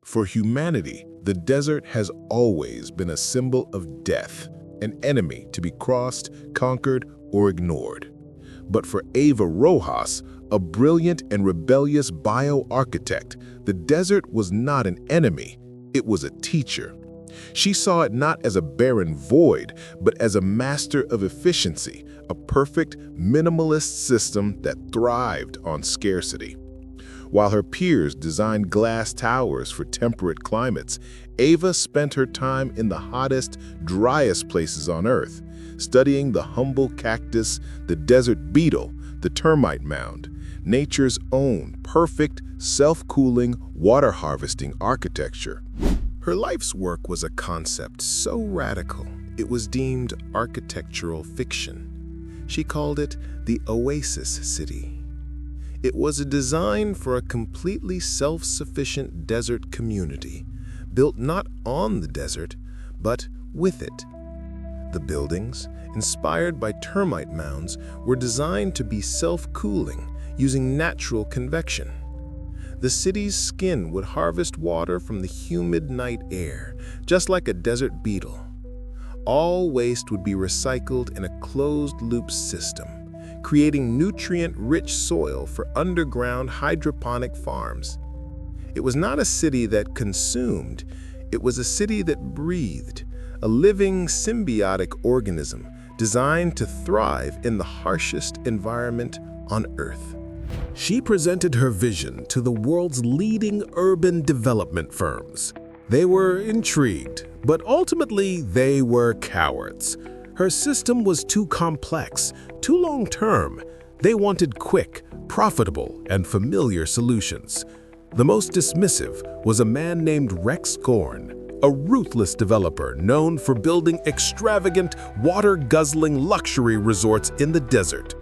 For humanity, the desert has always been a symbol of death, an enemy to be crossed, conquered, or ignored. But for Eva Rojas, a brilliant and rebellious bioarchitect, the desert was not an enemy, it was a teacher. She saw it not as a barren void, but as a master of efficiency, a perfect, minimalist system that thrived on scarcity. While her peers designed glass towers for temperate climates, Eva spent her time in the hottest, driest places on Earth, studying the humble cactus, the desert beetle, the termite mound, nature's own perfect, self-cooling, water-harvesting architecture. Her life's work was a concept so radical, it was deemed architectural fiction. She called it the Oasis City. It was a design for a completely self-sufficient desert community, built not on the desert, but with it. The buildings, inspired by termite mounds, were designed to be self-cooling, using natural convection. The city's skin would harvest water from the humid night air, just like a desert beetle. All waste would be recycled in a closed-loop system, creating nutrient-rich soil for underground hydroponic farms. It was not a city that consumed, it was a city that breathed, a living symbiotic organism designed to thrive in the harshest environment on Earth. She presented her vision to the world's leading urban development firms. They were intrigued, but ultimately they were cowards. Her system was too complex, too long-term. They wanted quick, profitable, and familiar solutions. The most dismissive was a man named Rex Thorne, a ruthless developer known for building extravagant, water-guzzling luxury resorts in the desert.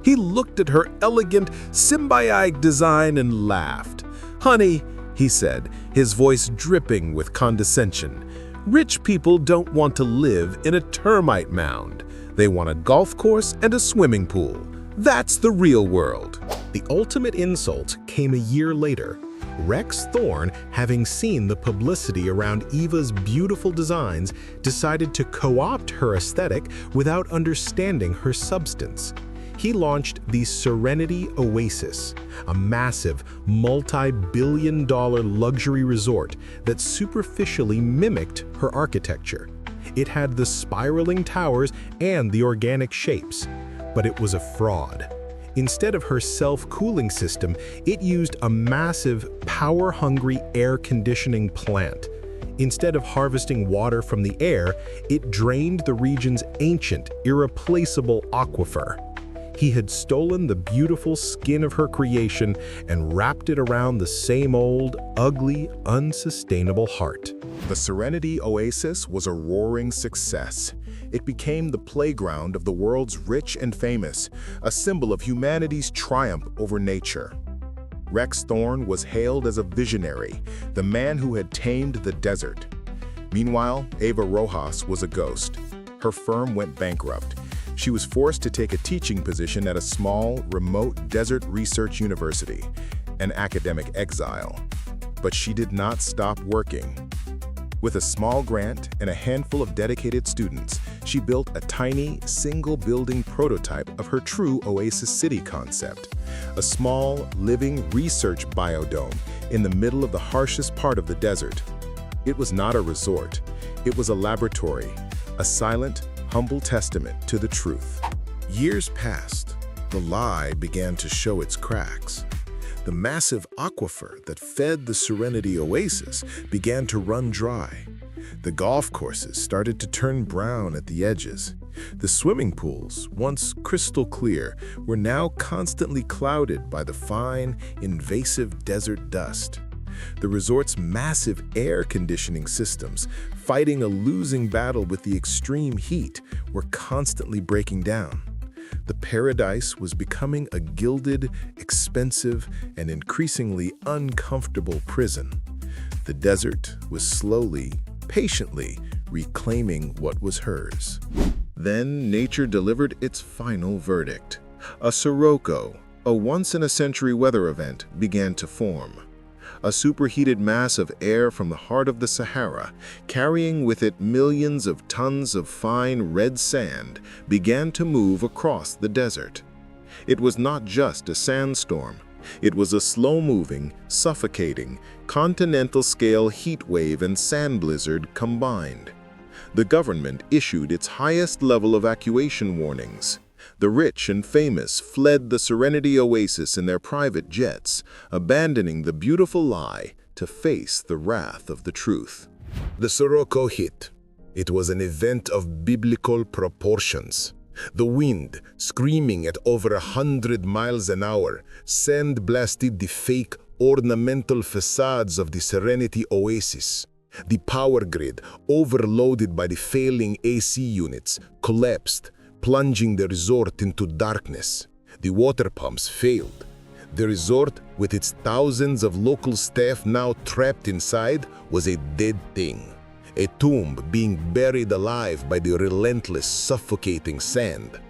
He looked at her elegant, symbiotic design and laughed. "Honey," he said, his voice dripping with condescension, "rich people don't want to live in a termite mound. They want a golf course and a swimming pool. That's the real world." The ultimate insult came a year later. Rex Thorne, having seen the publicity around Eva's beautiful designs, decided to co-opt her aesthetic without understanding her substance. He launched the Serenity Oasis, a massive, multi-billion-dollar luxury resort that superficially mimicked her architecture. It had the spiraling towers and the organic shapes, but it was a fraud. Instead of her self-cooling system, it used a massive, power-hungry air conditioning plant. Instead of harvesting water from the air, it drained the region's ancient, irreplaceable aquifer. He had stolen the beautiful skin of her creation and wrapped it around the same old, ugly, unsustainable heart. The Serenity Oasis was a roaring success. It became the playground of the world's rich and famous, a symbol of humanity's triumph over nature. Rex Thorne was hailed as a visionary, the man who had tamed the desert. Meanwhile, Eva Rojas was a ghost. Her firm went bankrupt. She was forced to take a teaching position at a small, remote desert research university, an academic exile. But she did not stop working. With a small grant and a handful of dedicated students, she built a tiny, single-building prototype of her true Oasis City concept, a small, living research biodome in the middle of the harshest part of the desert. It was not a resort. It was a laboratory, a silent, humble testament to the truth. Years passed. The lie began to show its cracks. The massive aquifer that fed the Serenity Oasis began to run dry. The golf courses started to turn brown at the edges. The swimming pools, once crystal clear, were now constantly clouded by the fine, invasive desert dust. The resort's massive air conditioning systems, fighting a losing battle with the extreme heat, were constantly breaking down. The paradise was becoming a gilded, expensive, and increasingly uncomfortable prison. The desert was slowly, patiently reclaiming what was hers. Then nature delivered its final verdict. A sirocco, a once-in-a-century weather event, began to form. A superheated mass of air from the heart of the Sahara, carrying with it millions of tons of fine red sand, began to move across the desert. It was not just a sandstorm. It was a slow-moving, suffocating, continental-scale heat wave and sand blizzard combined. The government issued its highest level evacuation warnings. The rich and famous fled the Serenity Oasis in their private jets, abandoning the beautiful lie to face the wrath of the truth. The Sirocco hit. It was an event of biblical proportions. The wind, screaming at over 100 miles an hour, sand-blasted the fake, ornamental facades of the Serenity Oasis. The power grid, overloaded by the failing AC units, collapsed, plunging the resort into darkness. The water pumps failed. The resort, with its thousands of local staff now trapped inside, was a dead thing. A tomb being buried alive by the relentless, suffocating sand.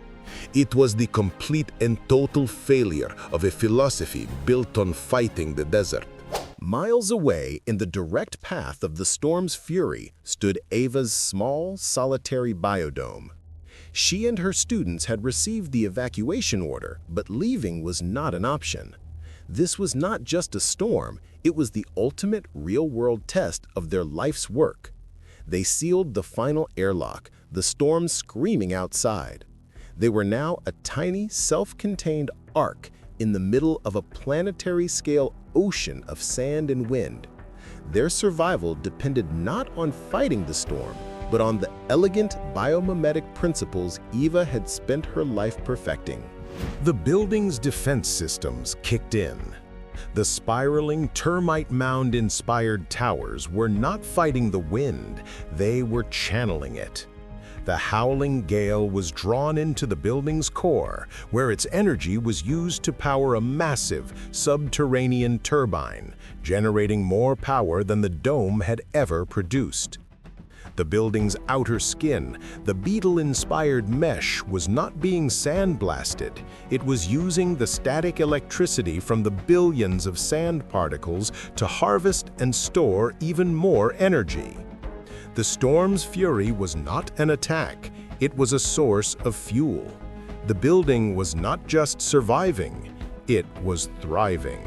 It was the complete and total failure of a philosophy built on fighting the desert. Miles away, in the direct path of the storm's fury, stood Eva's small, solitary biodome. She and her students had received the evacuation order, but leaving was not an option. This was not just a storm, it was the ultimate real-world test of their life's work. They sealed the final airlock, the storm screaming outside. They were now a tiny, self-contained ark in the middle of a planetary-scale ocean of sand and wind. Their survival depended not on fighting the storm, but on the elegant biomimetic principles Eva had spent her life perfecting. The building's defense systems kicked in. The spiraling termite mound-inspired towers were not fighting the wind, they were channeling it. The howling gale was drawn into the building's core, where its energy was used to power a massive subterranean turbine, generating more power than the dome had ever produced. The building's outer skin, the beetle-inspired mesh, was not being sandblasted. It was using the static electricity from the billions of sand particles to harvest and store even more energy. The storm's fury was not an attack, it was a source of fuel. The building was not just surviving, it was thriving.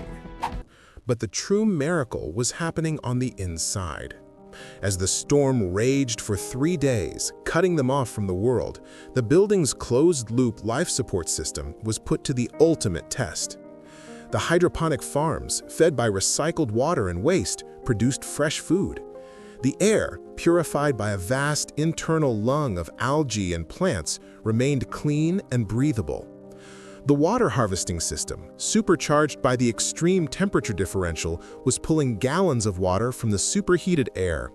But the true miracle was happening on the inside. As the storm raged for 3 days, cutting them off from the world, the building's closed-loop life support system was put to the ultimate test. The hydroponic farms, fed by recycled water and waste, produced fresh food. The air, purified by a vast internal lung of algae and plants, remained clean and breathable. The water harvesting system, supercharged by the extreme temperature differential, was pulling gallons of water from the superheated air.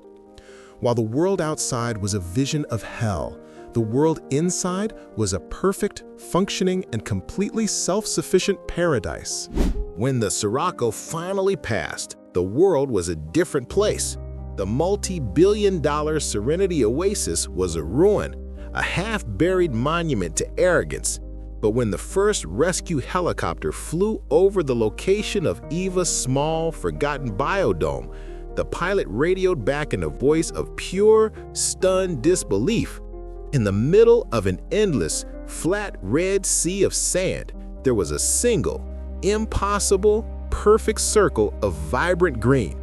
While the world outside was a vision of hell, the world inside was a perfect, functioning, and completely self-sufficient paradise. When the Sirocco finally passed, the world was a different place. The multi-billion-dollar Serenity Oasis was a ruin, a half-buried monument to arrogance. But when the first rescue helicopter flew over the location of Eva's small, forgotten biodome, the pilot radioed back in a voice of pure, stunned disbelief. In the middle of an endless, flat red sea of sand, there was a single, impossible, perfect circle of vibrant green.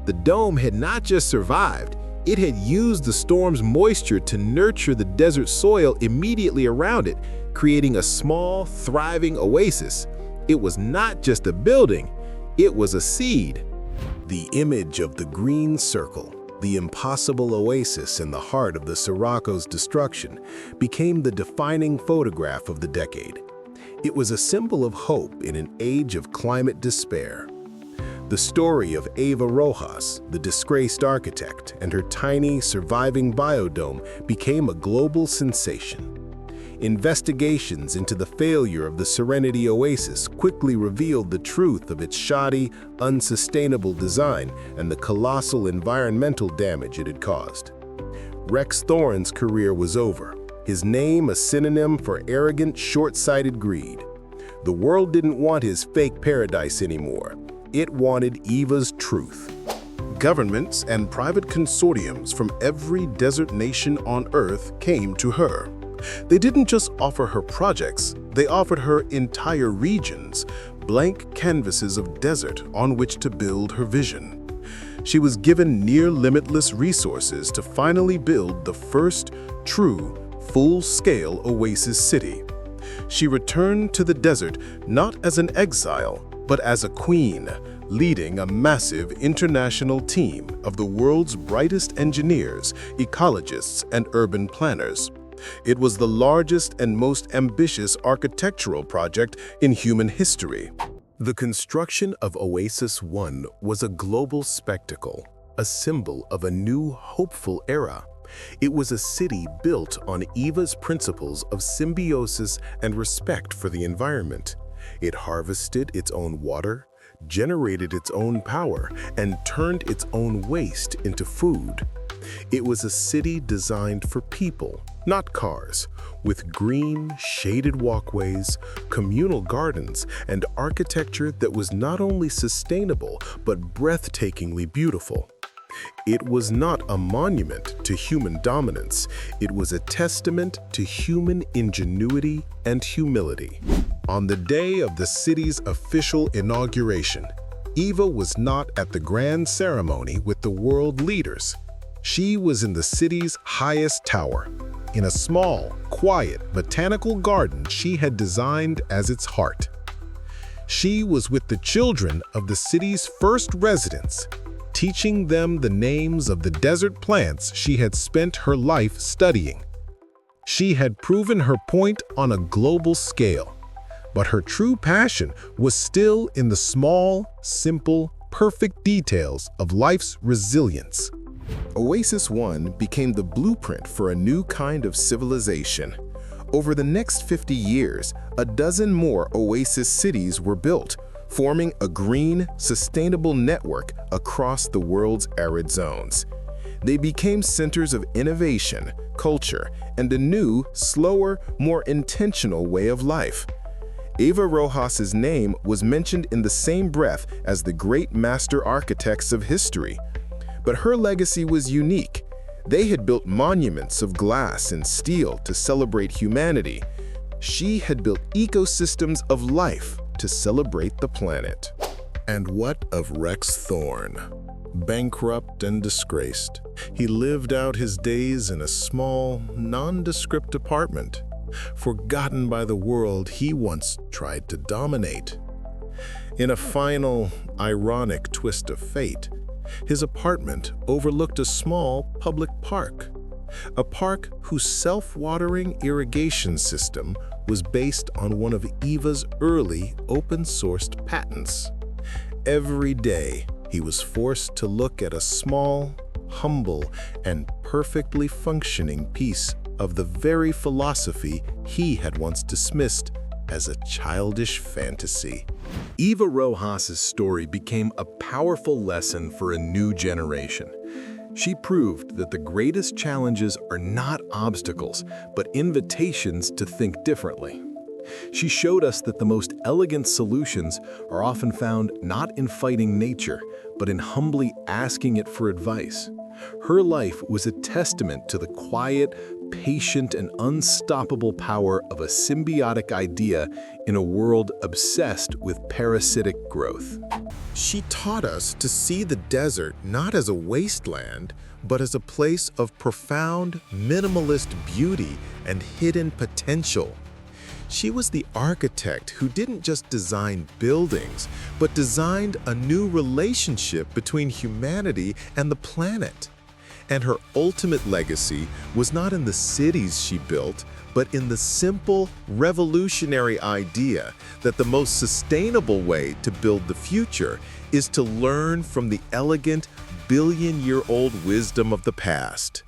The dome had not just survived, it had used the storm's moisture to nurture the desert soil immediately around it, creating a small, thriving oasis. It was not just a building, it was a seed. The image of the green circle, the impossible oasis in the heart of the Sirocco's destruction, became the defining photograph of the decade. It was a symbol of hope in an age of climate despair. The story of Eva Rojas, the disgraced architect, and her tiny, surviving biodome became a global sensation. Investigations into the failure of the Serenity Oasis quickly revealed the truth of its shoddy, unsustainable design and the colossal environmental damage it had caused. Rex Thorne's career was over, his name a synonym for arrogant, short-sighted greed. The world didn't want his fake paradise anymore. It wanted Eva's truth. Governments and private consortiums from every desert nation on Earth came to her. They didn't just offer her projects, they offered her entire regions, blank canvases of desert on which to build her vision. She was given near-limitless resources to finally build the first true, full-scale oasis city. She returned to the desert not as an exile, but as a queen, leading a massive international team of the world's brightest engineers, ecologists, and urban planners. It was the largest and most ambitious architectural project in human history. The construction of Oasis 1 was a global spectacle, a symbol of a new, hopeful era. It was a city built on Eva's principles of symbiosis and respect for the environment. It harvested its own water, generated its own power, and turned its own waste into food. It was a city designed for people, not cars, with green, shaded walkways, communal gardens, and architecture that was not only sustainable but breathtakingly beautiful. It was not a monument to human dominance. It was a testament to human ingenuity and humility. On the day of the city's official inauguration, Eva was not at the grand ceremony with the world leaders. She was in the city's highest tower, in a small, quiet, botanical garden she had designed as its heart. She was with the children of the city's first residents, teaching them the names of the desert plants she had spent her life studying. She had proven her point on a global scale, but her true passion was still in the small, simple, perfect details of life's resilience. Oasis 1 became the blueprint for a new kind of civilization. Over the next 50 years, a dozen more oasis cities were built, forming a green, sustainable network across the world's arid zones. They became centers of innovation, culture, and a new, slower, more intentional way of life. Eva Rojas's name was mentioned in the same breath as the great master architects of history. But her legacy was unique. They had built monuments of glass and steel to celebrate humanity. She had built ecosystems of life to celebrate the planet. And what of Rex Thorne? Bankrupt and disgraced, he lived out his days in a small, nondescript apartment, forgotten by the world he once tried to dominate. In a final, ironic twist of fate, his apartment overlooked a small public park, a park whose self-watering irrigation system was based on one of Eva's early open-sourced patents. Every day, he was forced to look at a small, humble, and perfectly functioning piece of the very philosophy he had once dismissed as a childish fantasy. Eva Rojas's story became a powerful lesson for a new generation. She proved that the greatest challenges are not obstacles, but invitations to think differently. She showed us that the most elegant solutions are often found not in fighting nature, but in humbly asking it for advice. Her life was a testament to the quiet, patient, and unstoppable power of a symbiotic idea in a world obsessed with parasitic growth. She taught us to see the desert not as a wasteland, but as a place of profound, minimalist beauty and hidden potential. She was the architect who didn't just design buildings, but designed a new relationship between humanity and the planet. And her ultimate legacy was not in the cities she built, but in the simple, revolutionary idea that the most sustainable way to build the future is to learn from the elegant, billion-year-old wisdom of the past.